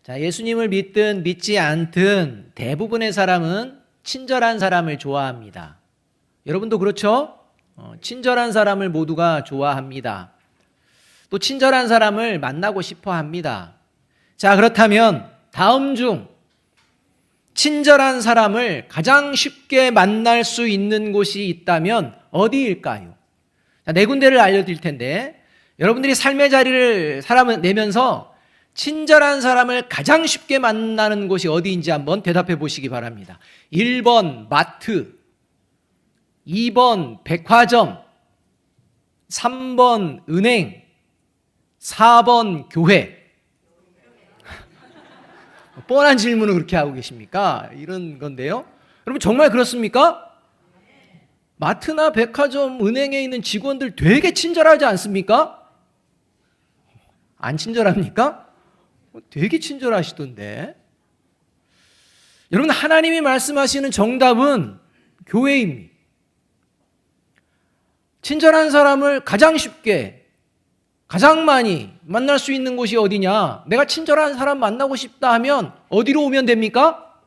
자, 예수님을 믿든 믿지 않든 대부분의 사람은 친절한 사람을 좋아합니다. 여러분도 그렇죠? 친절한 사람을 모두가 좋아합니다. 또 친절한 사람을 만나고 싶어 합니다. 자, 그렇다면 다음 중 친절한 사람을 가장 쉽게 만날 수 있는 곳이 있다면 어디일까요? 자, 네 군데를 알려드릴 텐데 여러분들이 삶의 자리를 살아내면서 친절한 사람을 가장 쉽게 만나는 곳이 어디인지 한번 대답해 보시기 바랍니다. 1번 마트, 2번 백화점, 3번 은행, 4번 교회. 뻔한 질문을 그렇게 하고 계십니까? 이런 건데요. 여러분 정말 그렇습니까? 마트나 백화점, 은행에 있는 직원들 되게 친절하지 않습니까? 안 친절합니까? 되게 친절하시던데. 여러분 하나님이 말씀하시는 정답은 교회입니다. 친절한 사람을 가장 쉽게 가장 많이 만날 수 있는 곳이 어디냐? 내가 친절한 사람 만나고 싶다 하면 어디로 오면 됩니까?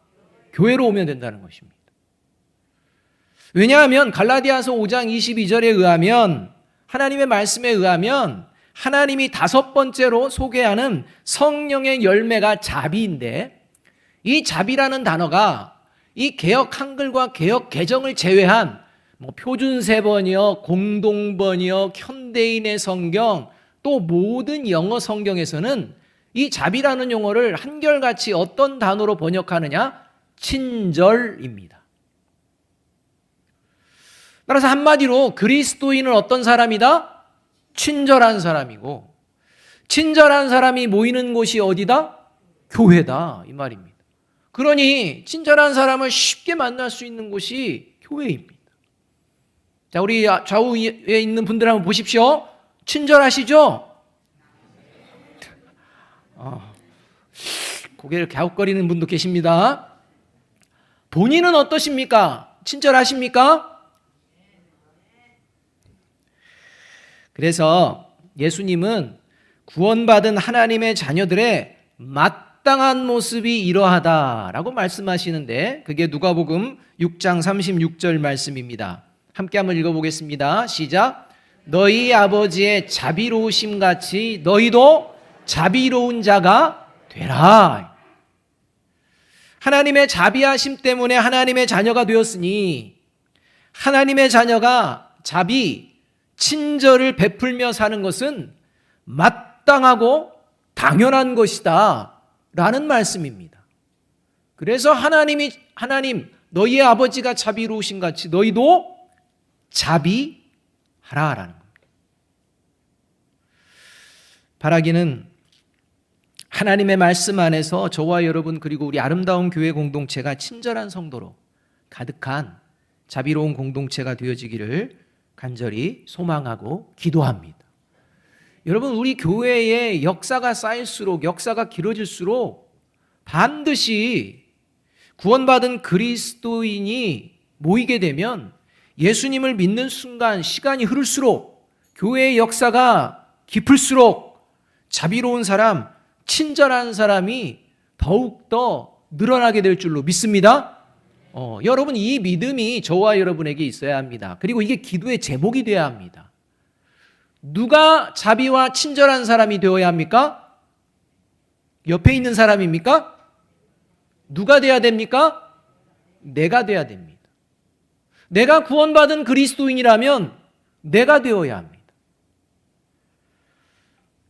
교회로 오면 된다는 것입니다. 왜냐하면 갈라디아서 5장 22절에 의하면 하나님의 말씀에 의하면 하나님이 다섯 번째로 소개하는 성령의 열매가 자비인데 이 자비라는 단어가 이 개역 한글과 개역 개정을 제외한 표준 세번역, 공동번역, 현대인의 성경 또 모든 영어 성경에서는 이 자비라는 용어를 한결같이 어떤 단어로 번역하느냐? 친절입니다. 따라서 한마디로 그리스도인은 어떤 사람이다? 친절한 사람이고 친절한 사람이 모이는 곳이 어디다? 교회다 이 말입니다. 그러니 친절한 사람을 쉽게 만날 수 있는 곳이 교회입니다. 자, 우리 좌우에 있는 분들 한번 보십시오. 친절하시죠? 고개를 갸웃거리는 분도 계십니다. 본인은 어떠십니까? 친절하십니까? 그래서 예수님은 구원받은 하나님의 자녀들의 마땅한 모습이 이러하다라고 말씀하시는데 그게 누가복음 6장 36절 말씀입니다. 함께 한번 읽어보겠습니다. 시작. 너희 아버지의 자비로우심 같이 너희도 자비로운 자가 되라. 하나님의 자비하심 때문에 하나님의 자녀가 되었으니 하나님의 자녀가 자비, 친절을 베풀며 사는 것은 마땅하고 당연한 것이다 라는 말씀입니다. 그래서 하나님 너희의 아버지가 자비로우신 같이 너희도 자비하라라는 겁니다. 바라기는 하나님의 말씀 안에서 저와 여러분 그리고 우리 아름다운 교회 공동체가 친절한 성도로 가득한 자비로운 공동체가 되어지기를 간절히 소망하고 기도합니다. 여러분 우리 교회의 역사가 쌓일수록 역사가 길어질수록 반드시 구원받은 그리스도인이 모이게 되면 예수님을 믿는 순간 시간이 흐를수록 교회의 역사가 깊을수록 자비로운 사람, 친절한 사람이 더욱더 늘어나게 될 줄로 믿습니다. 여러분 이 믿음이 저와 여러분에게 있어야 합니다. 그리고 이게 기도의 제목이 되어야 합니다. 누가 자비와 친절한 사람이 되어야 합니까? 옆에 있는 사람입니까? 누가 돼야 됩니까? 내가 돼야 됩니다. 내가 구원받은 그리스도인이라면 내가 되어야 합니다.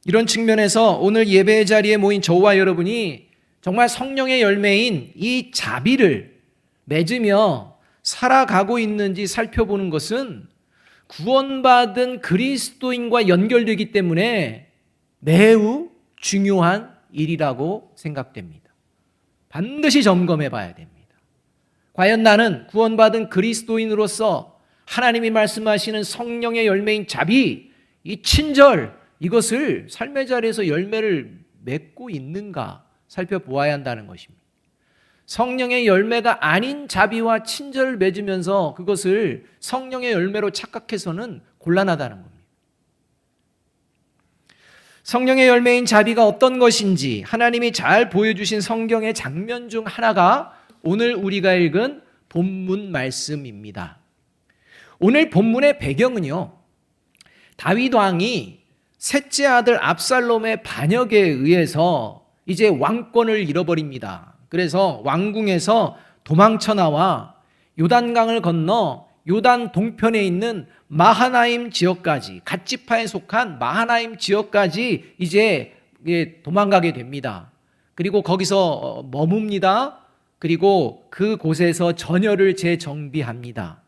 이런 측면에서 오늘 예배의 자리에 모인 저와 여러분이 정말 성령의 열매인 이 자비를 맺으며 살아가고 있는지 살펴보는 것은 구원받은 그리스도인과 연결되기 때문에 매우 중요한 일이라고 생각됩니다. 반드시 점검해 봐야 됩니다. 과연 나는 구원받은 그리스도인으로서 하나님이 말씀하시는 성령의 열매인 자비, 이 친절, 이것을 삶의 자리에서 열매를 맺고 있는가 살펴보아야 한다는 것입니다. 성령의 열매가 아닌 자비와 친절을 맺으면서 그것을 성령의 열매로 착각해서는 곤란하다는 겁니다. 성령의 열매인 자비가 어떤 것인지 하나님이 잘 보여주신 성경의 장면 중 하나가 오늘 우리가 읽은 본문 말씀입니다. 오늘 본문의 배경은요, 다윗 왕이 셋째 아들 압살롬의 반역에 의해서 이제 왕권을 잃어버립니다. 그래서 왕궁에서 도망쳐 나와 요단강을 건너 요단 동편에 있는 마하나임 지역까지, 갓지파에 속한 마하나임 지역까지 이제 도망가게 됩니다. 그리고 거기서 머뭅니다. 그리고 그곳에서 전열을 재정비합니다.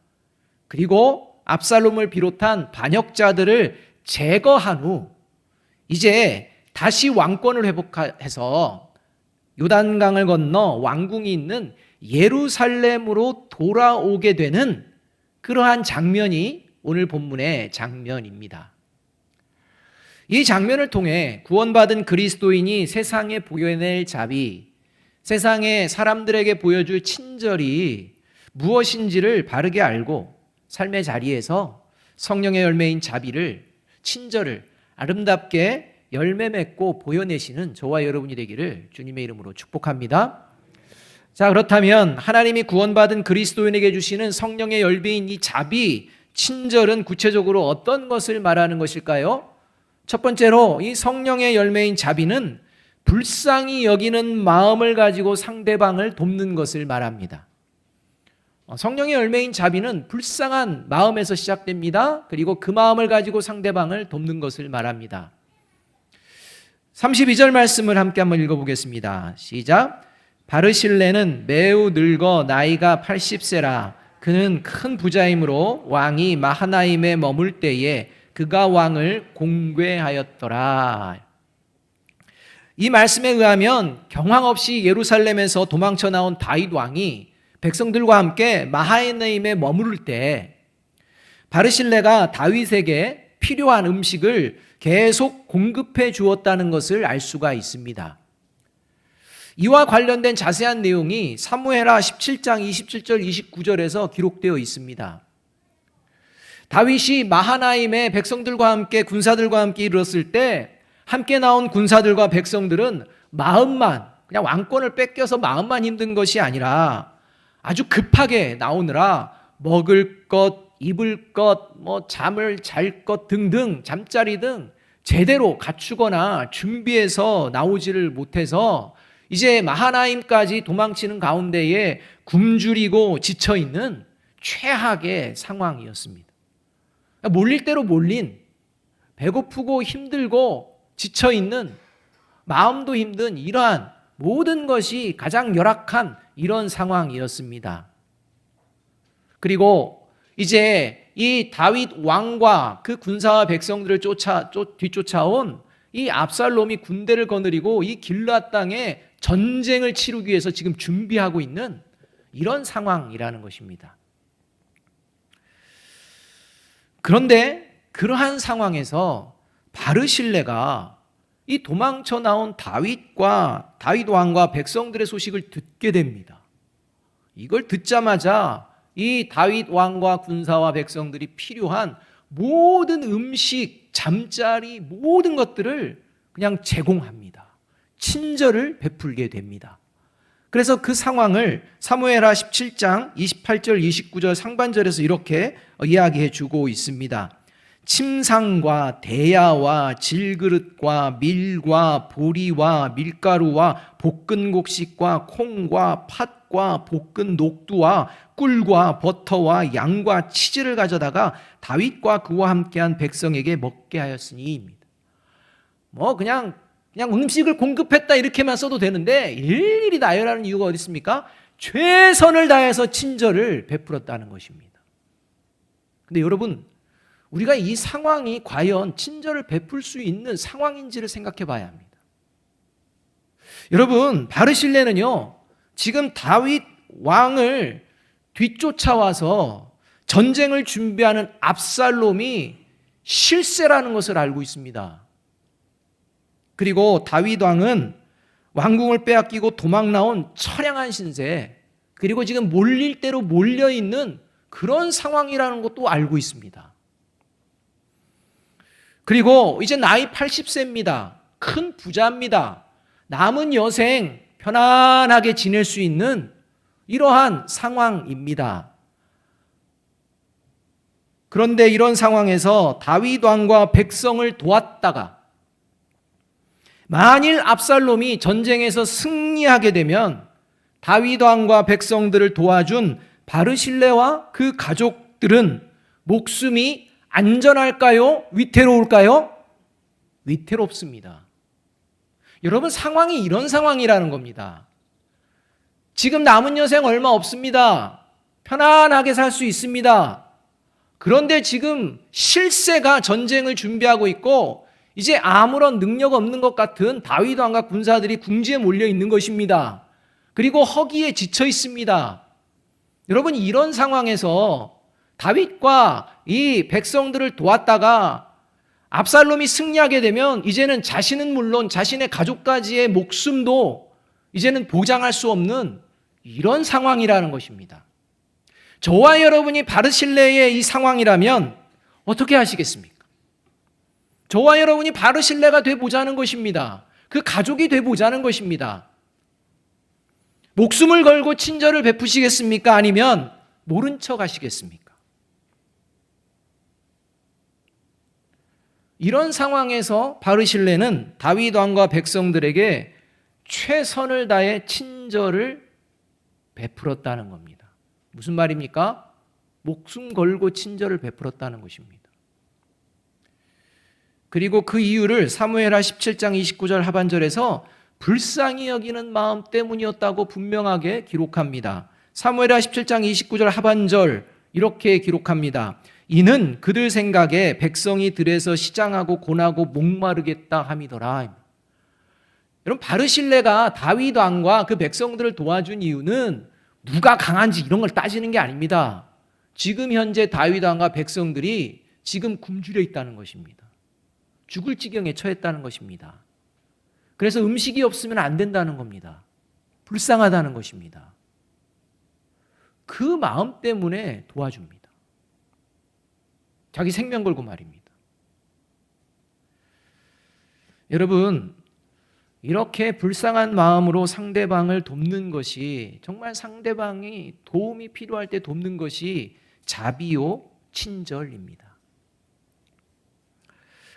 그리고 압살롬을 비롯한 반역자들을 제거한 후 이제 다시 왕권을 회복해서 요단강을 건너 왕궁이 있는 예루살렘으로 돌아오게 되는 그러한 장면이 오늘 본문의 장면입니다. 이 장면을 통해 구원받은 그리스도인이 세상에 보여낼 자비, 세상에 사람들에게 보여줄 친절이 무엇인지를 바르게 알고 삶의 자리에서 성령의 열매인 자비를, 친절을 아름답게 열매 맺고 보여내시는 저와 여러분이 되기를 주님의 이름으로 축복합니다. 자, 그렇다면 하나님이 구원받은 그리스도인에게 주시는 성령의 열매인 이 자비, 친절은 구체적으로 어떤 것을 말하는 것일까요? 첫 번째로 이 성령의 열매인 자비는 불쌍히 여기는 마음을 가지고 상대방을 돕는 것을 말합니다. 성령의 열매인 자비는 불쌍한 마음에서 시작됩니다. 그리고 그 마음을 가지고 상대방을 돕는 것을 말합니다. 32절 말씀을 함께 한번 읽어보겠습니다. 시작. 바르실레는 매우 늙어 나이가 80세라. 그는 큰 부자이므로 왕이 마하나임에 머물 때에 그가 왕을 공궤하였더라. 이 말씀에 의하면 경황 없이 예루살렘에서 도망쳐 나온 다윗 왕이 백성들과 함께 마하나임에 머무를 때 바르실레가 다윗에게 필요한 음식을 계속 공급해 주었다는 것을 알 수가 있습니다. 이와 관련된 자세한 내용이 사무엘하 17장 27절 29절에서 기록되어 있습니다. 다윗이 마하나임에 백성들과 함께 군사들과 함께 이르렀을 때 함께 나온 군사들과 백성들은 마음만, 그냥 왕권을 뺏겨서 마음만 힘든 것이 아니라 아주 급하게 나오느라 먹을 것, 입을 것, 잠을 잘 것 등등, 잠자리 등 제대로 갖추거나 준비해서 나오지를 못해서 이제 마하나임까지 도망치는 가운데에 굶주리고 지쳐있는 최악의 상황이었습니다. 몰릴 대로 몰린, 배고프고 힘들고 지쳐있는, 마음도 힘든 이러한 모든 것이 가장 열악한 이런 상황이었습니다. 그리고 이제 이 다윗 왕과 그 군사와 백성들을 뒤쫓아온 이 압살롬이 군대를 거느리고 이 길르앗 땅에 전쟁을 치르기 위해서 지금 준비하고 있는 이런 상황이라는 것입니다. 그런데 그러한 상황에서 바르실레가 이 도망쳐 나온 다윗 왕과 백성들의 소식을 듣게 됩니다. 이걸 듣자마자 이 다윗 왕과 군사와 백성들이 필요한 모든 음식, 잠자리, 모든 것들을 그냥 제공합니다. 친절을 베풀게 됩니다. 그래서 그 상황을 사무엘하 17장 28절 29절 상반절에서 이렇게 이야기해 주고 있습니다. 침상과 대야와 질그릇과 밀과 보리와 밀가루와 볶은 곡식과 콩과 팥과 볶은 녹두와 꿀과 버터와 양과 치즈를 가져다가 다윗과 그와 함께한 백성에게 먹게 하였으니입니다. 그냥 음식을 공급했다 이렇게만 써도 되는데 일일이 나열하는 이유가 어디 있습니까? 최선을 다해서 친절을 베풀었다는 것입니다. 근데 여러분, 우리가 이 상황이 과연 친절을 베풀 수 있는 상황인지를 생각해 봐야 합니다. 여러분, 바르실레는요, 지금 다윗 왕을 뒤쫓아와서 전쟁을 준비하는 압살롬이 실세라는 것을 알고 있습니다. 그리고 다윗 왕은 왕궁을 빼앗기고 도망 나온 처량한 신세, 그리고 지금 몰릴 대로 몰려있는 그런 상황이라는 것도 알고 있습니다. 그리고 이제 나이 80세입니다. 큰 부자입니다. 남은 여생 편안하게 지낼 수 있는 이러한 상황입니다. 그런데 이런 상황에서 다윗 왕과 백성을 도왔다가 만일 압살롬이 전쟁에서 승리하게 되면 다윗 왕과 백성들을 도와준 바르실레와 그 가족들은 목숨이 안전할까요? 위태로울까요? 위태롭습니다. 여러분, 상황이 이런 상황이라는 겁니다. 지금 남은 여생 얼마 없습니다. 편안하게 살 수 있습니다. 그런데 지금 실세가 전쟁을 준비하고 있고 이제 아무런 능력 없는 것 같은 다윗 왕과 군사들이 궁지에 몰려 있는 것입니다. 그리고 허기에 지쳐 있습니다. 여러분, 이런 상황에서 다윗과 이 백성들을 도왔다가 압살롬이 승리하게 되면 이제는 자신은 물론 자신의 가족까지의 목숨도 이제는 보장할 수 없는 이런 상황이라는 것입니다. 저와 여러분이 바르실레의 이 상황이라면 어떻게 하시겠습니까? 저와 여러분이 바르실레가 돼보자는 것입니다. 그 가족이 돼보자는 것입니다. 목숨을 걸고 친절을 베푸시겠습니까? 아니면 모른 척 하시겠습니까? 이런 상황에서 바르실레는 다윗 왕과 백성들에게 최선을 다해 친절을 베풀었다는 겁니다. 무슨 말입니까? 목숨 걸고 친절을 베풀었다는 것입니다. 그리고 그 이유를 사무엘하 17장 29절 하반절에서 불쌍히 여기는 마음 때문이었다고 분명하게 기록합니다. 사무엘하 17장 29절 하반절 이렇게 기록합니다. 이는 그들 생각에 백성이 들에서 시장하고 곤하고 목마르겠다 함이더라. 여러분, 바르실레가 다윗 왕과 그 백성들을 도와준 이유는 누가 강한지 이런 걸 따지는 게 아닙니다. 지금 현재 다윗 왕과 백성들이 지금 굶주려 있다는 것입니다. 죽을 지경에 처했다는 것입니다. 그래서 음식이 없으면 안 된다는 겁니다. 불쌍하다는 것입니다. 그 마음 때문에 도와줍니다. 자기 생명 걸고 말입니다. 여러분, 이렇게 불쌍한 마음으로 상대방을 돕는 것이, 정말 상대방이 도움이 필요할 때 돕는 것이 자비요 친절입니다.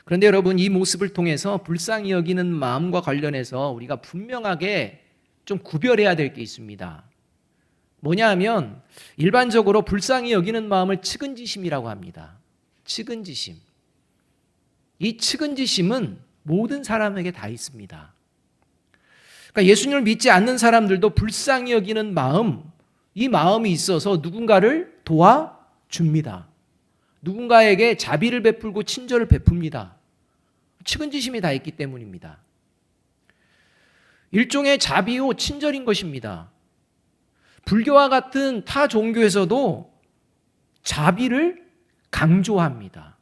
그런데 여러분, 이 모습을 통해서 불쌍히 여기는 마음과 관련해서 우리가 분명하게 좀 구별해야 될 게 있습니다. 뭐냐 하면 일반적으로 불쌍히 여기는 마음을 측은지심이라고 합니다. 측은지심. 이 측은지심은 모든 사람에게 다 있습니다. 그러니까 예수님을 믿지 않는 사람들도 불쌍히 여기는 마음, 이 마음이 있어서 누군가를 도와줍니다. 누군가에게 자비를 베풀고 친절을 베풉니다. 측은지심이 다 있기 때문입니다. 일종의 자비요 친절인 것입니다. 불교와 같은 타 종교에서도 자비를 강조합니다.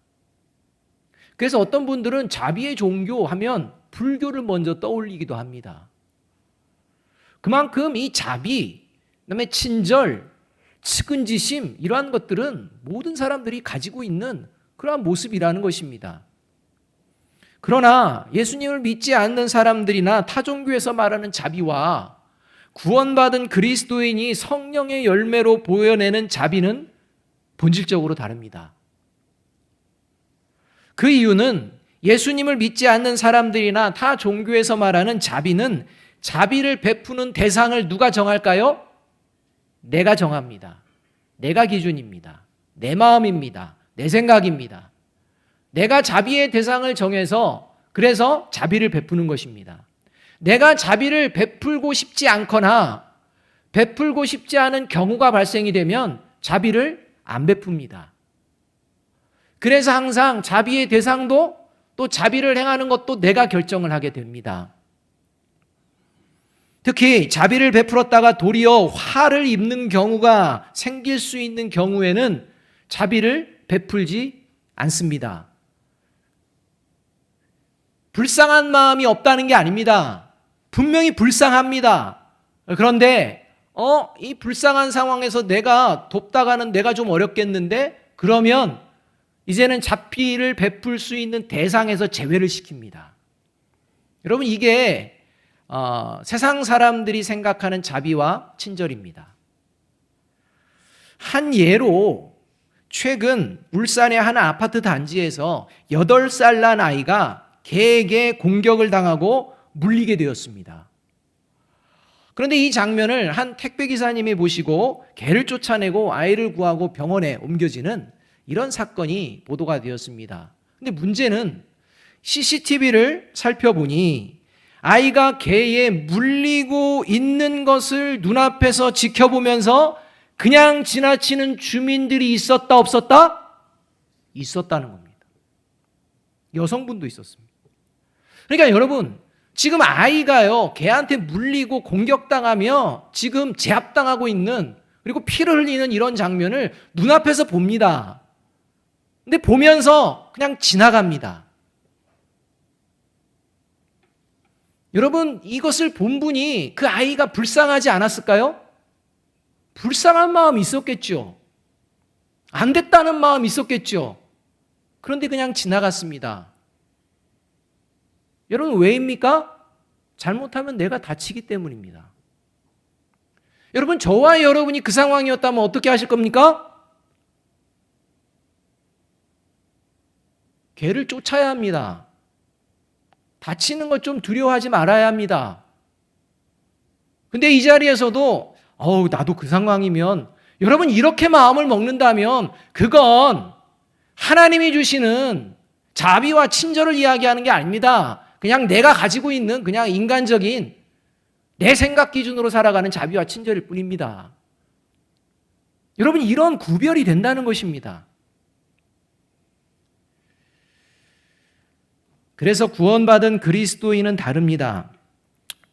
그래서 어떤 분들은 자비의 종교 하면 불교를 먼저 떠올리기도 합니다. 그만큼 이 자비, 그다음에 친절, 측은지심 이러한 것들은 모든 사람들이 가지고 있는 그러한 모습이라는 것입니다. 그러나 예수님을 믿지 않는 사람들이나 타종교에서 말하는 자비와 구원받은 그리스도인이 성령의 열매로 보여내는 자비는 본질적으로 다릅니다. 그 이유는 예수님을 믿지 않는 사람들이나 타 종교에서 말하는 자비는 자비를 베푸는 대상을 누가 정할까요? 내가 정합니다. 내가 기준입니다. 내 마음입니다. 내 생각입니다. 내가 자비의 대상을 정해서 그래서 자비를 베푸는 것입니다. 내가 자비를 베풀고 싶지 않거나 베풀고 싶지 않은 경우가 발생이 되면 자비를 안 베풉니다. 그래서 항상 자비의 대상도 또 자비를 행하는 것도 내가 결정을 하게 됩니다. 특히 자비를 베풀었다가 도리어 화를 입는 경우가 생길 수 있는 경우에는 자비를 베풀지 않습니다. 불쌍한 마음이 없다는 게 아닙니다. 분명히 불쌍합니다. 그런데 이 불쌍한 상황에서 내가 돕다가는 내가 좀 어렵겠는데 그러면 이제는 자비를 베풀 수 있는 대상에서 제외를 시킵니다. 여러분, 이게 세상 사람들이 생각하는 자비와 친절입니다. 한 예로 최근 울산의 한 아파트 단지에서 8살 난 아이가 개에게 공격을 당하고 물리게 되었습니다. 그런데 이 장면을 한 택배기사님이 보시고 개를 쫓아내고 아이를 구하고 병원에 옮겨지는 이런 사건이 보도가 되었습니다. 근데 문제는 CCTV를 살펴보니 아이가 개에 물리고 있는 것을 눈앞에서 지켜보면서 그냥 지나치는 주민들이 있었다 없었다? 있었다는 겁니다. 여성분도 있었습니다. 그러니까 여러분, 지금 아이가요, 개한테 물리고 공격당하며 지금 제압당하고 있는, 그리고 피를 흘리는 이런 장면을 눈앞에서 봅니다. 근데 보면서 그냥 지나갑니다. 여러분, 이것을 본 분이 그 아이가 불쌍하지 않았을까요? 불쌍한 마음이 있었겠죠. 안 됐다는 마음이 있었겠죠. 그런데 그냥 지나갔습니다. 여러분, 왜입니까? 잘못하면 내가 다치기 때문입니다. 여러분, 저와 여러분이 그 상황이었다면 어떻게 하실 겁니까? 개를 쫓아야 합니다. 다치는 걸 좀 두려워하지 말아야 합니다. 근데 이 자리에서도 나도 그 상황이면, 여러분, 이렇게 마음을 먹는다면 그건 하나님이 주시는 자비와 친절을 이야기하는 게 아닙니다. 그냥 내가 가지고 있는 그냥 인간적인 내 생각 기준으로 살아가는 자비와 친절일 뿐입니다. 여러분, 이런 구별이 된다는 것입니다. 그래서 구원받은 그리스도인은 다릅니다.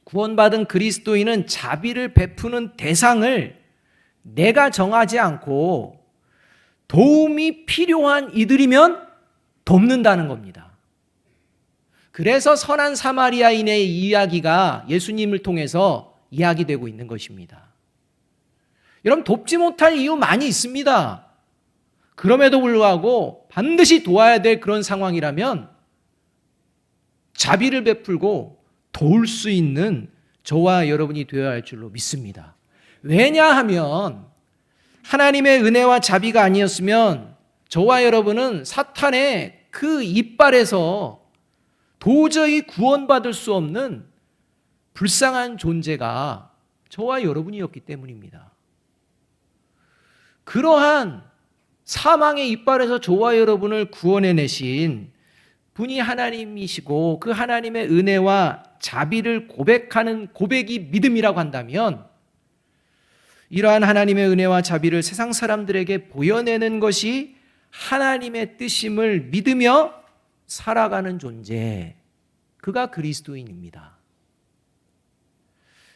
구원받은 그리스도인은 자비를 베푸는 대상을 내가 정하지 않고 도움이 필요한 이들이면 돕는다는 겁니다. 그래서 선한 사마리아인의 이야기가 예수님을 통해서 이야기되고 있는 것입니다. 여러분, 돕지 못할 이유 많이 있습니다. 그럼에도 불구하고 반드시 도와야 될 그런 상황이라면 자비를 베풀고 도울 수 있는 저와 여러분이 되어야 할 줄로 믿습니다. 왜냐하면 하나님의 은혜와 자비가 아니었으면 저와 여러분은 사탄의 그 이빨에서 도저히 구원받을 수 없는 불쌍한 존재가 저와 여러분이었기 때문입니다. 그러한 사망의 이빨에서 저와 여러분을 구원해내신 분이 하나님이시고 그 하나님의 은혜와 자비를 고백하는 고백이 믿음이라고 한다면 이러한 하나님의 은혜와 자비를 세상 사람들에게 보여내는 것이 하나님의 뜻임을 믿으며 살아가는 존재, 그가 그리스도인입니다.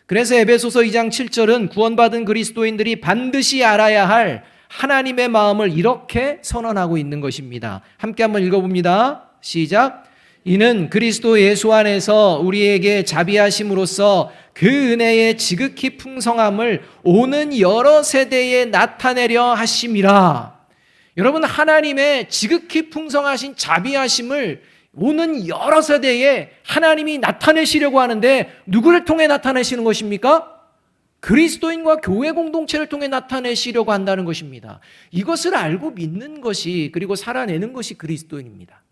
그래서 에베소서 2장 7절은 구원받은 그리스도인들이 반드시 알아야 할 하나님의 마음을 이렇게 선언하고 있는 것입니다. 함께 한번 읽어봅니다. 시작. 이는 그리스도 예수 안에서 우리에게 자비하심으로써 그 은혜의 지극히 풍성함을 오는 여러 세대에 나타내려 하심이라. 여러분, 하나님의 지극히 풍성하신 자비하심을 오는 여러 세대에 하나님이 나타내시려고 하는데 누구를 통해 나타내시는 것입니까? 그리스도인과 교회 공동체를 통해 나타내시려고 한다는 것입니다. 이것을 알고 믿는 것이, 그리고 살아내는 것이 그리스도인입니다.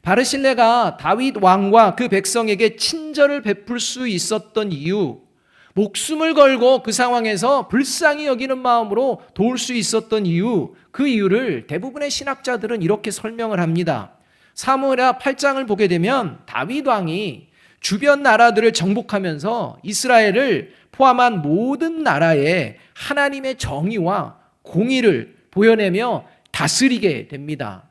바르실레가 다윗 왕과 그 백성에게 친절을 베풀 수 있었던 이유, 목숨을 걸고 그 상황에서 불쌍히 여기는 마음으로 도울 수 있었던 이유, 그 이유를 대부분의 신학자들은 이렇게 설명을 합니다. 사무엘하 8장을 보게 되면 다윗 왕이 주변 나라들을 정복하면서 이스라엘을 포함한 모든 나라에 하나님의 정의와 공의를 보여내며 다스리게 됩니다.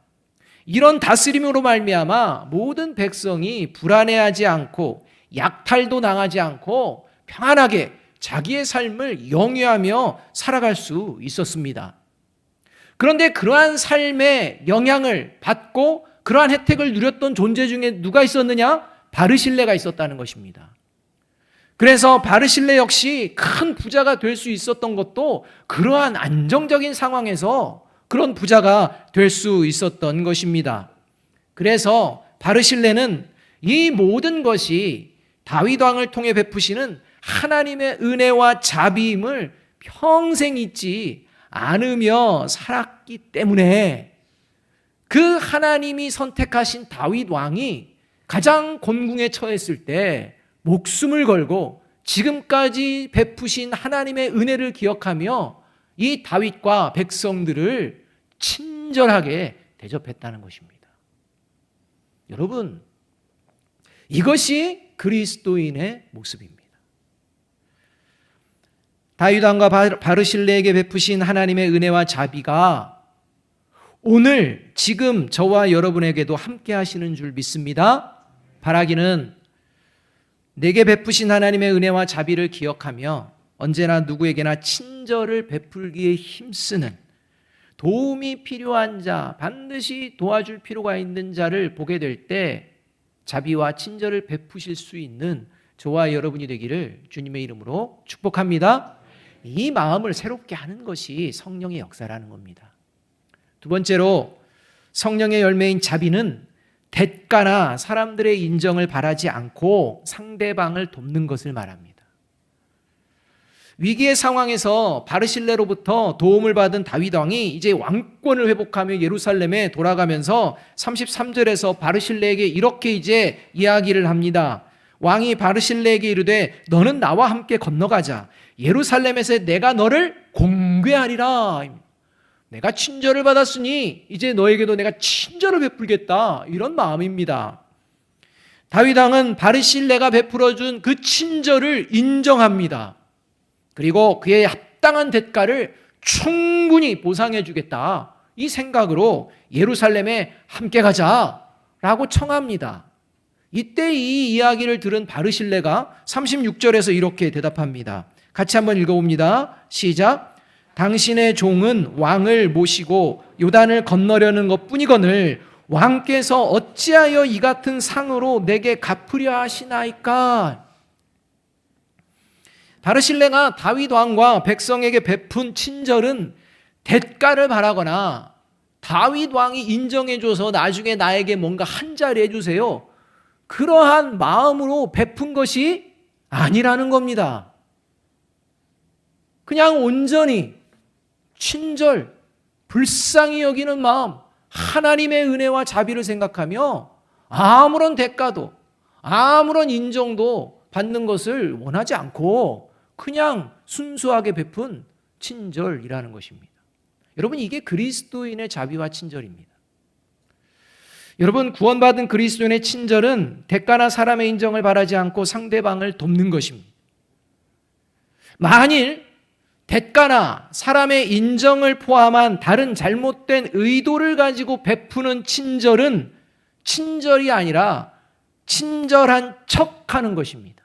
이런 다스림으로 말미암아 모든 백성이 불안해하지 않고 약탈도 당하지 않고 평안하게 자기의 삶을 영위하며 살아갈 수 있었습니다. 그런데 그러한 삶의 영향을 받고 그러한 혜택을 누렸던 존재 중에 누가 있었느냐? 바르실레가 있었다는 것입니다. 그래서 바르실레 역시 큰 부자가 될 수 있었던 것도 그러한 안정적인 상황에서 그런 부자가 될 수 있었던 것입니다. 그래서 바르실레는 이 모든 것이 다윗 왕을 통해 베푸시는 하나님의 은혜와 자비임을 평생 잊지 않으며 살았기 때문에 그 하나님이 선택하신 다윗 왕이 가장 곤궁에 처했을 때 목숨을 걸고 지금까지 베푸신 하나님의 은혜를 기억하며 이 다윗과 백성들을 친절하게 대접했다는 것입니다. 여러분, 이것이 그리스도인의 모습입니다. 다윗 왕과 바르실레에게 베푸신 하나님의 은혜와 자비가 오늘 지금 저와 여러분에게도 함께 하시는 줄 믿습니다. 바라기는 내게 베푸신 하나님의 은혜와 자비를 기억하며 언제나 누구에게나 친절을 베풀기에 힘쓰는, 도움이 필요한 자, 반드시 도와줄 필요가 있는 자를 보게 될 때 자비와 친절을 베푸실 수 있는 저와 여러분이 되기를 주님의 이름으로 축복합니다. 이 마음을 새롭게 하는 것이 성령의 역사라는 겁니다. 두 번째로, 성령의 열매인 자비는 대가나 사람들의 인정을 바라지 않고 상대방을 돕는 것을 말합니다. 위기의 상황에서 바르실레로부터 도움을 받은 다윗 왕이 이제 왕권을 회복하며 예루살렘에 돌아가면서 33절에서 바르실레에게 이렇게 이제 이야기를 합니다. 왕이 바르실레에게 이르되 너는 나와 함께 건너가자. 예루살렘에서 내가 너를 공궤하리라. 내가 친절을 받았으니 이제 너에게도 내가 친절을 베풀겠다, 이런 마음입니다. 다윗 왕은 바르실레가 베풀어준 그 친절을 인정합니다. 그리고 그의 합당한 대가를 충분히 보상해 주겠다, 이 생각으로 예루살렘에 함께 가자라고 청합니다. 이때 이 이야기를 들은 바르실레가 36절에서 이렇게 대답합니다. 같이 한번 읽어봅니다. 시작. 당신의 종은 왕을 모시고 요단을 건너려는 것뿐이거늘 왕께서 어찌하여 이 같은 상으로 내게 갚으려 하시나이까? 바르실레가 다윗 왕과 백성에게 베푼 친절은 대가를 바라거나 다윗 왕이 인정해줘서 나중에 나에게 뭔가 한 자리 해주세요, 그러한 마음으로 베푼 것이 아니라는 겁니다. 그냥 온전히 친절, 불쌍히 여기는 마음, 하나님의 은혜와 자비를 생각하며 아무런 대가도 아무런 인정도 받는 것을 원하지 않고 그냥 순수하게 베푼 친절이라는 것입니다. 여러분, 이게 그리스도인의 자비와 친절입니다. 여러분, 구원받은 그리스도인의 친절은 대가나 사람의 인정을 바라지 않고 상대방을 돕는 것입니다. 만일 대가나 사람의 인정을 포함한 다른 잘못된 의도를 가지고 베푸는 친절은 친절이 아니라 친절한 척하는 것입니다.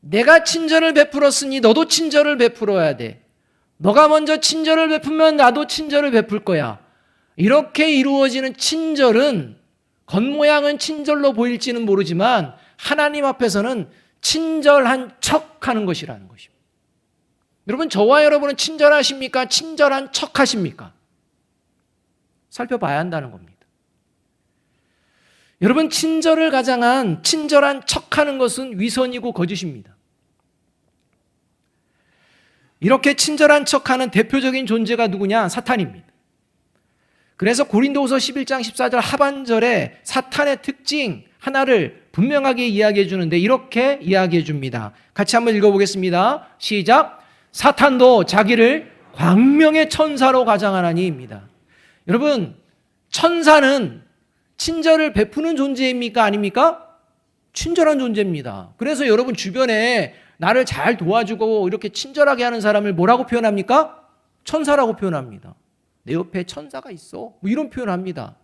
내가 친절을 베풀었으니 너도 친절을 베풀어야 돼. 너가 먼저 친절을 베풀면 나도 친절을 베풀 거야. 이렇게 이루어지는 친절은 겉모양은 친절로 보일지는 모르지만 하나님 앞에서는 친절한 척하는 것이라는 것입니다. 여러분, 저와 여러분은 친절하십니까? 친절한 척하십니까? 살펴봐야 한다는 겁니다. 여러분, 친절을 가장한 친절한 척하는 것은 위선이고 거짓입니다. 이렇게 친절한 척하는 대표적인 존재가 누구냐? 사탄입니다. 그래서 고린도후서 11장 14절 하반절에 사탄의 특징 하나를 분명하게 이야기해 주는데 이렇게 이야기해 줍니다. 같이 한번 읽어보겠습니다. 시작. 사탄도 자기를 광명의 천사로 가장하나니입니다. 여러분, 천사는 친절을 베푸는 존재입니까? 아닙니까? 친절한 존재입니다. 그래서 여러분 주변에 나를 잘 도와주고 이렇게 친절하게 하는 사람을 뭐라고 표현합니까? 천사라고 표현합니다. 내 옆에 천사가 있어, 뭐 이런 표현합니다.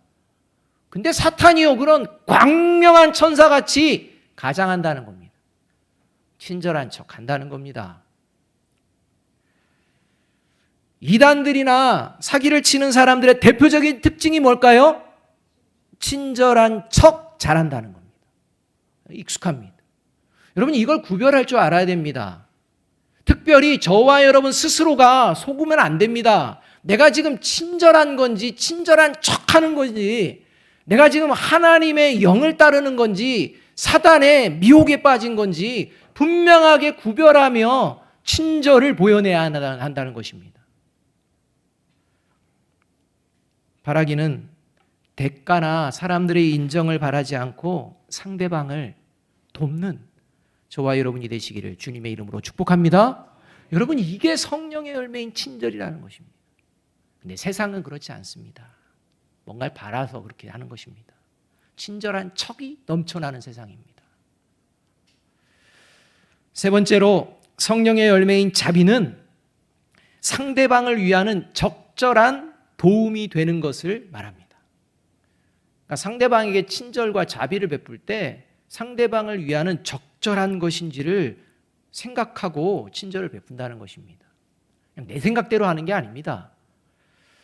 근데 사탄이요, 그런 광명한 천사같이 가장한다는 겁니다. 친절한 척 한다는 겁니다. 이단들이나 사기를 치는 사람들의 대표적인 특징이 뭘까요? 친절한 척 잘한다는 겁니다. 익숙합니다. 여러분, 이걸 구별할 줄 알아야 됩니다. 특별히 저와 여러분 스스로가 속으면 안 됩니다. 내가 지금 친절한 건지 친절한 척하는 건지, 내가 지금 하나님의 영을 따르는 건지 사단의 미혹에 빠진 건지 분명하게 구별하며 친절을 보여내야 한다는 것입니다. 바라기는 대가나 사람들의 인정을 바라지 않고 상대방을 돕는 저와 여러분이 되시기를 주님의 이름으로 축복합니다. 여러분, 이게 성령의 열매인 친절이라는 것입니다. 근데 세상은 그렇지 않습니다. 뭔가를 바라서 그렇게 하는 것입니다. 친절한 척이 넘쳐나는 세상입니다. 세 번째로 성령의 열매인 자비는 상대방을 위하는 적절한 도움이 되는 것을 말합니다. 그러니까 상대방에게 친절과 자비를 베풀 때 상대방을 위하는 적절한 것인지를 생각하고 친절을 베푼다는 것입니다. 그냥 내 생각대로 하는 게 아닙니다.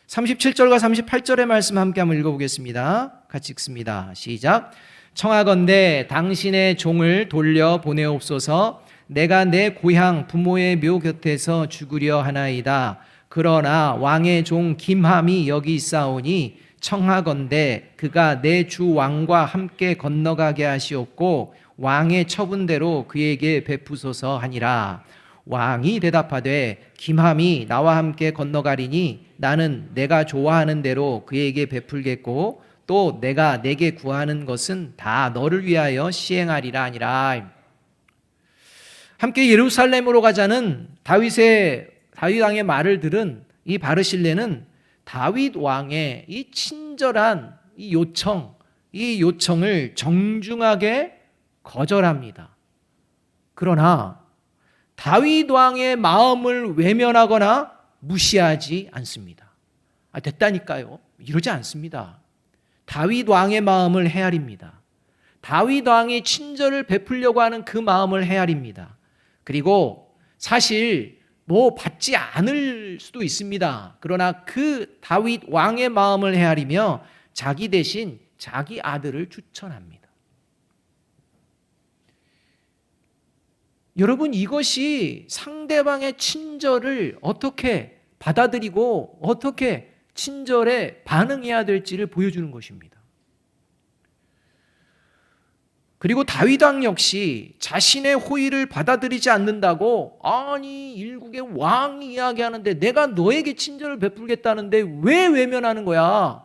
37절과 38절의 말씀 함께 한번 읽어보겠습니다. 같이 읽습니다. 시작. 청하건대 당신의 종을 돌려 보내옵소서. 내가 내 고향 부모의 묘 곁에서 죽으려 하나이다. 그러나 왕의 종 김함이 여기 있사오니 청하건대 그가 내 주 왕과 함께 건너가게 하시옵고 왕의 처분대로 그에게 베푸소서 하니라. 왕이 대답하되 김함이 나와 함께 건너가리니 나는 내가 좋아하는 대로 그에게 베풀겠고 또 내가 내게 구하는 것은 다 너를 위하여 시행하리라 하니라. 함께 예루살렘으로 가자는 다윗 왕의 말을 들은 이 바르실레는 다윗 왕의 이 친절한 이 요청을 정중하게 거절합니다. 그러나 다윗 왕의 마음을 외면하거나 무시하지 않습니다. 됐다니까요. 이러지 않습니다. 다윗 왕의 마음을 헤아립니다. 다윗 왕이 친절을 베풀려고 하는 그 마음을 헤아립니다. 그리고 사실 받지 않을 수도 있습니다. 그러나 그 다윗 왕의 마음을 헤아리며 자기 대신 자기 아들을 추천합니다. 여러분, 이것이 상대방의 친절을 어떻게 받아들이고 어떻게 친절에 반응해야 될지를 보여주는 것입니다. 그리고 다윗 왕 역시 자신의 호의를 받아들이지 않는다고, 아니 일국의 왕이 이야기하는데 내가 너에게 친절을 베풀겠다는데 왜 외면하는 거야?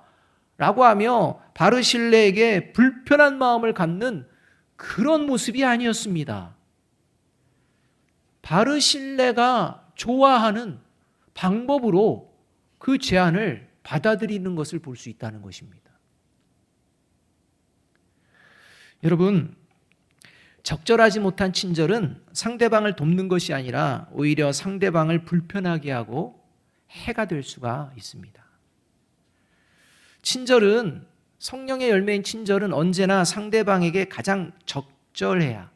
라고 하며 바르실레에게 불편한 마음을 갖는 그런 모습이 아니었습니다. 바르실레가 좋아하는 방법으로 그 제안을 받아들이는 것을 볼 수 있다는 것입니다. 여러분, 적절하지 못한 친절은 상대방을 돕는 것이 아니라 오히려 상대방을 불편하게 하고 해가 될 수가 있습니다. 친절은, 성령의 열매인 친절은 언제나 상대방에게 가장 적절해야,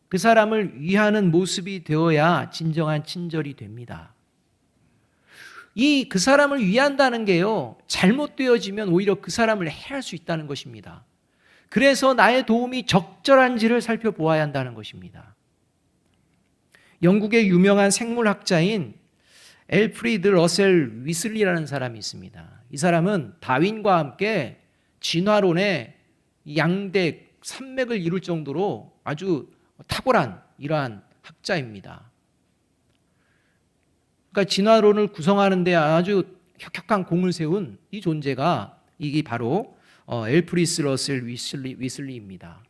그 사람을 위하는 모습이 되어야 진정한 친절이 됩니다. 그 사람을 위한다는 게요, 잘못되어지면 오히려 그 사람을 해할 수 있다는 것입니다. 그래서 나의 도움이 적절한지를 살펴보아야 한다는 것입니다. 영국의 유명한 생물학자인 엘프리드 러셀 위슬리라는 사람이 있습니다. 이 사람은 다윈과 함께 진화론의 양대 산맥을 이룰 정도로 아주 탁월한 이러한 학자입니다. 그러니까 진화론을 구성하는 데 아주 혁혁한 공을 세운 이 존재가 이게 바로 엘프리스 러셀 위슬리입니다.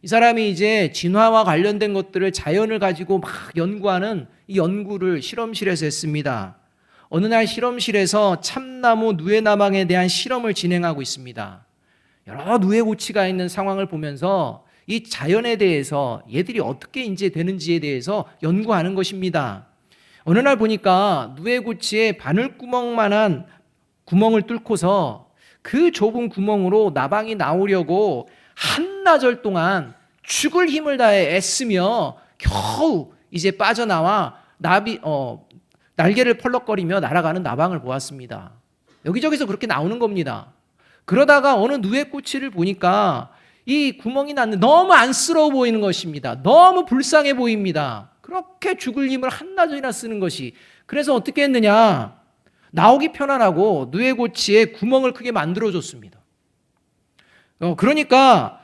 이 사람이 이제 진화와 관련된 것들을, 자연을 가지고 막 연구하는 이 연구를 실험실에서 했습니다. 어느 날 실험실에서 참나무 누에나방에 대한 실험을 진행하고 있습니다. 여러 누에고치가 있는 상황을 보면서 이 자연에 대해서 얘들이 어떻게 이제 되는지에 대해서 연구하는 것입니다. 어느 날 보니까 누에고치에 바늘구멍만한 구멍을 뚫고서 그 좁은 구멍으로 나방이 나오려고 한나절 동안 죽을 힘을 다해 애쓰며 겨우 이제 빠져나와 날개를 펄럭거리며 날아가는 나방을 보았습니다. 여기저기서 그렇게 나오는 겁니다. 그러다가 어느 누에꼬치를 보니까 이 구멍이 났는데 너무 안쓰러워 보이는 것입니다. 너무 불쌍해 보입니다. 그렇게 죽을 힘을 한나절이나 쓰는 것이. 그래서 어떻게 했느냐? 나오기 편안하고 누에고치에 구멍을 크게 만들어줬습니다. 그러니까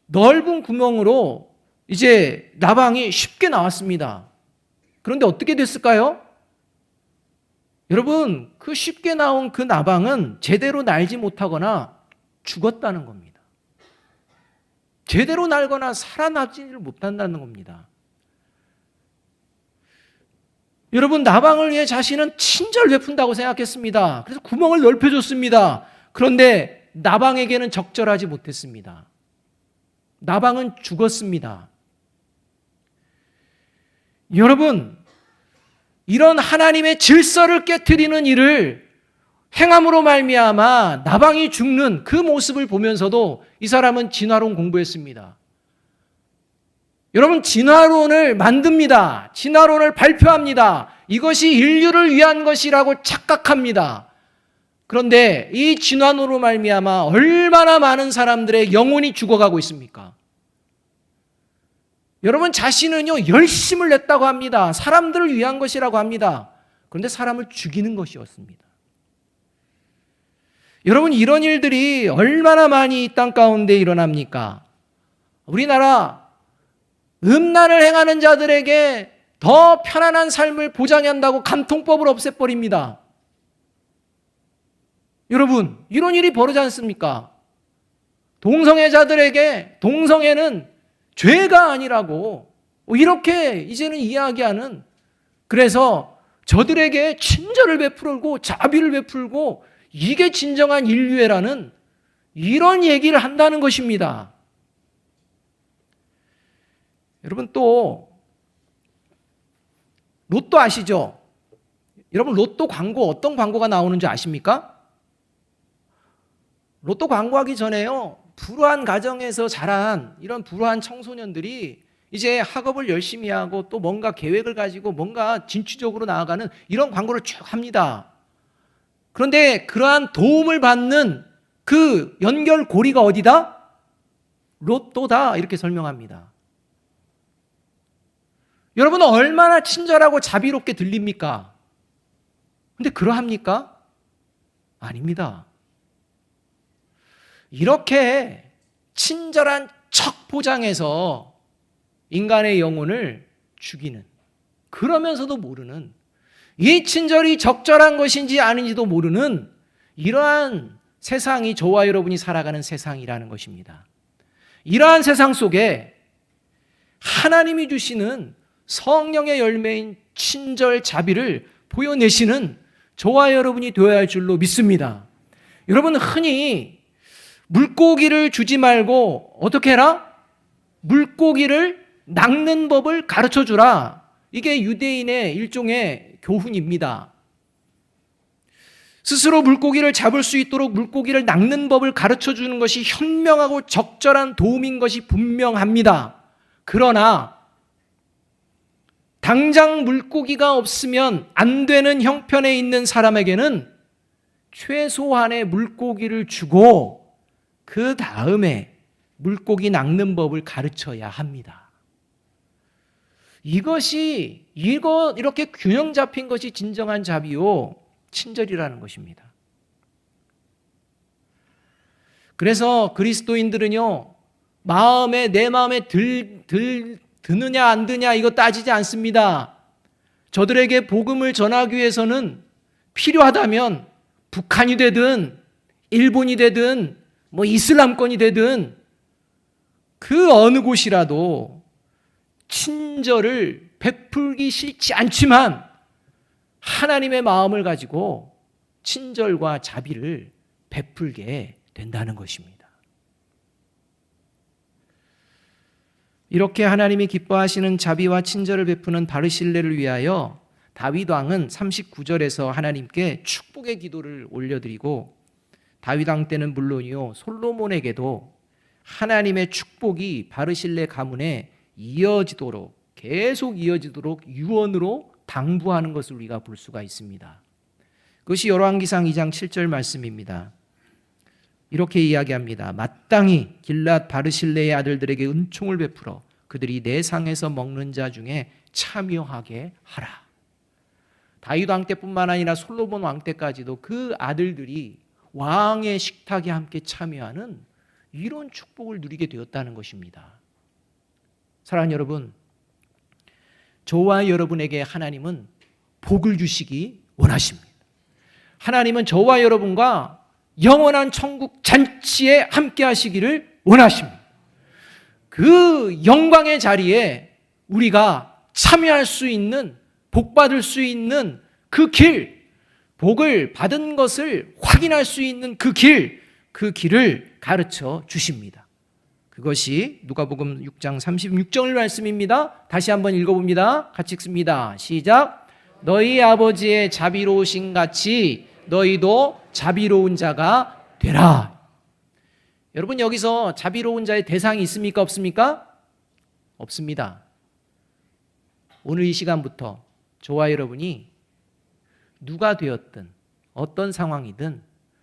넓은 구멍으로 이제 나방이 쉽게 나왔습니다. 그런데 어떻게 됐을까요? 여러분, 그 쉽게 나온 그 나방은 제대로 날지 못하거나 죽었다는 겁니다. 제대로 날거나 살아나지를 못한다는 겁니다. 여러분, 나방을 위해 자신은 친절 베푼다고 생각했습니다. 그래서 구멍을 넓혀줬습니다. 그런데 나방에게는 적절하지 못했습니다. 나방은 죽었습니다. 여러분, 이런 하나님의 질서를 깨트리는 일을 행함으로 말미암아 나방이 죽는 그 모습을 보면서도 이 사람은 진화론 공부했습니다. 여러분, 진화론을 만듭니다. 진화론을 발표합니다. 이것이 인류를 위한 것이라고 착각합니다. 그런데 이 진화론으로 말미암아 얼마나 많은 사람들의 영혼이 죽어가고 있습니까? 여러분, 자신은요 열심을 냈다고 합니다. 사람들을 위한 것이라고 합니다. 그런데 사람을 죽이는 것이었습니다. 여러분, 이런 일들이 얼마나 많이 이 땅 가운데 일어납니까? 우리나라 음란을 행하는 자들에게 더 편안한 삶을 보장한다고 간통법을 없애버립니다. 여러분, 이런 일이 벌어지지 않습니까? 동성애자들에게 동성애는 죄가 아니라고 이렇게 이제는 이야기하는, 그래서 저들에게 친절을 베풀고 자비를 베풀고 이게 진정한 인류애라는 이런 얘기를 한다는 것입니다. 여러분, 또 로또 아시죠? 여러분, 로또 광고, 어떤 광고가 나오는지 아십니까? 로또 광고하기 전에요, 불우한 가정에서 자란 이런 불우한 청소년들이 이제 학업을 열심히 하고 또 뭔가 계획을 가지고 뭔가 진취적으로 나아가는 이런 광고를 쭉 합니다. 그런데 그러한 도움을 받는 그 연결고리가 어디다? 로또다, 이렇게 설명합니다. 여러분은 얼마나 친절하고 자비롭게 들립니까? 근데 그러합니까? 아닙니다. 이렇게 친절한 척 포장해서 인간의 영혼을 죽이는, 그러면서도 모르는, 이 친절이 적절한 것인지 아닌지도 모르는 이러한 세상이 저와 여러분이 살아가는 세상이라는 것입니다. 이러한 세상 속에 하나님이 주시는 성령의 열매인 친절 자비를 보여내시는 저와 여러분이 되어야 할 줄로 믿습니다. 여러분, 흔히 물고기를 주지 말고 어떻게 해라? 물고기를 낚는 법을 가르쳐 주라. 이게 유대인의 일종의 교훈입니다. 스스로 물고기를 잡을 수 있도록 물고기를 낚는 법을 가르쳐 주는 것이 현명하고 적절한 도움인 것이 분명합니다. 그러나 당장 물고기가 없으면 안 되는 형편에 있는 사람에게는 최소한의 물고기를 주고 그 다음에 물고기 낚는 법을 가르쳐야 합니다. 이렇게 균형 잡힌 것이 진정한 자비요 친절이라는 것입니다. 그래서 그리스도인들은요, 내 마음에 드느냐 안 드냐 이거 따지지 않습니다. 저들에게 복음을 전하기 위해서는 필요하다면 북한이 되든 일본이 되든 이슬람권이 되든 그 어느 곳이라도 친절을 베풀기 싫지 않지만 하나님의 마음을 가지고 친절과 자비를 베풀게 된다는 것입니다. 이렇게 하나님이 기뻐하시는 자비와 친절을 베푸는 바르실레를 위하여 다윗 왕은 39절에서 하나님께 축복의 기도를 올려드리고, 다윗 왕 때는 물론이요 솔로몬에게도 하나님의 축복이 바르실레 가문에 계속 이어지도록 유언으로 당부하는 것을 우리가 볼 수가 있습니다. 그것이 열왕기상 2장 7절 말씀입니다. 이렇게 이야기합니다. 마땅히 길앗 바르실레의 아들들에게 은총을 베풀어 그들이 내 상에서 먹는 자 중에 참여하게 하라. 다윗 왕 때뿐만 아니라 솔로몬 왕 때까지도 그 아들들이 왕의 식탁에 함께 참여하는 이런 축복을 누리게 되었다는 것입니다. 사랑하는 여러분, 저와 여러분에게 하나님은 복을 주시기 원하십니다. 하나님은 저와 여러분과 영원한 천국 잔치에 함께 하시기를 원하십니다. 그 영광의 자리에 우리가 참여할 수 있는, 복받을 수 있는 그 길, 복을 받은 것을 확인할 수 있는 그 길을 가르쳐 주십니다. 그것이 누가복음 6장 36절 말씀입니다. 다시 한번 읽어봅니다. 같이 읽습니다. 시작. 너희 아버지의 자비로우신 같이 너희도 자비로운 자가 되라. 여러분, 여기서 자비로운 자의 대상이 있습니까? 없습니까? 없습니다. 오늘 이 시간부터 저와 여러분이 누가 되었든 어떤 상황이든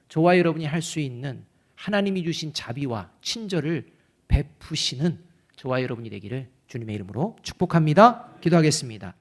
저와 여러분이 할 수 있는 하나님이 주신 자비와 친절을 베푸시는 저와 여러분이 되기를 주님의 이름으로 축복합니다. 기도하겠습니다.